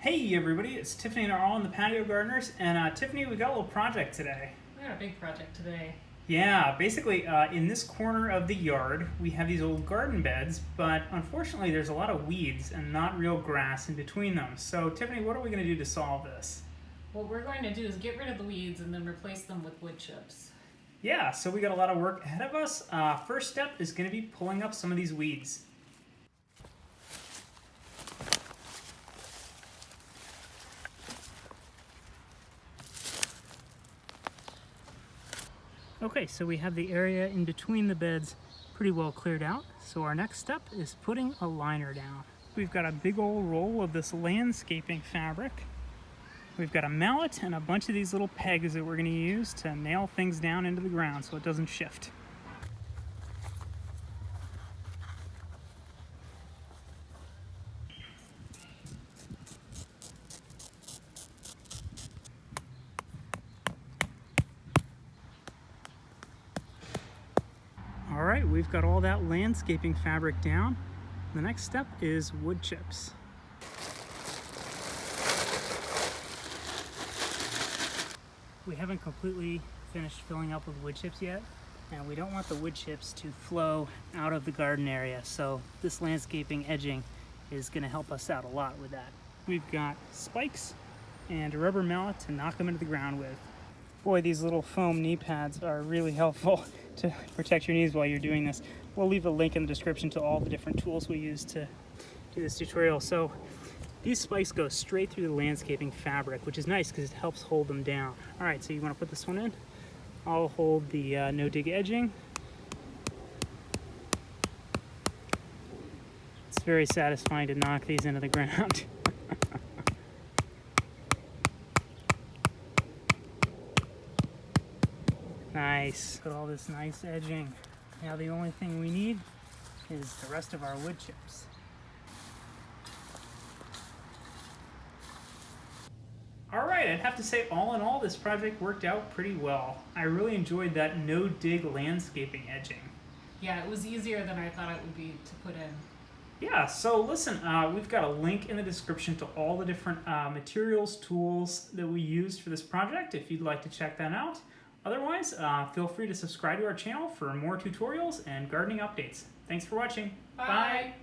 Hey everybody, it's Tiffany and Arl and the Patio Gardeners, and Tiffany, we got a little project today. We got a big project today. Yeah, basically in this corner of the yard we have these old garden beds, but unfortunately there's a lot of weeds and not real grass in between them. So Tiffany, what are we going to do to solve this? What we're going to do is get rid of the weeds and then replace them with wood chips. Yeah, so we got a lot of work ahead of us. First step is going to be pulling up some of these weeds. Okay, so we have the area in between the beds pretty well cleared out. So our next step is putting a liner down. We've got a big old roll of this landscaping fabric. We've got a mallet and a bunch of these little pegs that we're going to use to nail things down into the ground so it doesn't shift. All right, we've got all that landscaping fabric down. The next step is wood chips. We haven't completely finished filling up with wood chips yet, and we don't want the wood chips to flow out of the garden area, so this landscaping edging is going to help us out a lot with that. We've got spikes and a rubber mallet to knock them into the ground with. Boy, these little foam knee pads are really helpful to protect your knees while you're doing this. We'll leave a link in the description to all the different tools we use to do this tutorial. So these spikes go straight through the landscaping fabric, which is nice because it helps hold them down. All right, so you want to put this one in. I'll hold the no-dig edging. It's very satisfying to knock these into the ground. Nice. Got all this nice edging. Now the only thing we need is the rest of our wood chips. Alright, I'd have to say all in all this project worked out pretty well. I really enjoyed that no-dig landscaping edging. Yeah, it was easier than I thought it would be to put in. Yeah, so listen, we've got a link in the description to all the different materials, tools that we used for this project if you'd like to check that out. Otherwise, feel free to subscribe to our channel for more tutorials and gardening updates. Thanks for watching. Bye.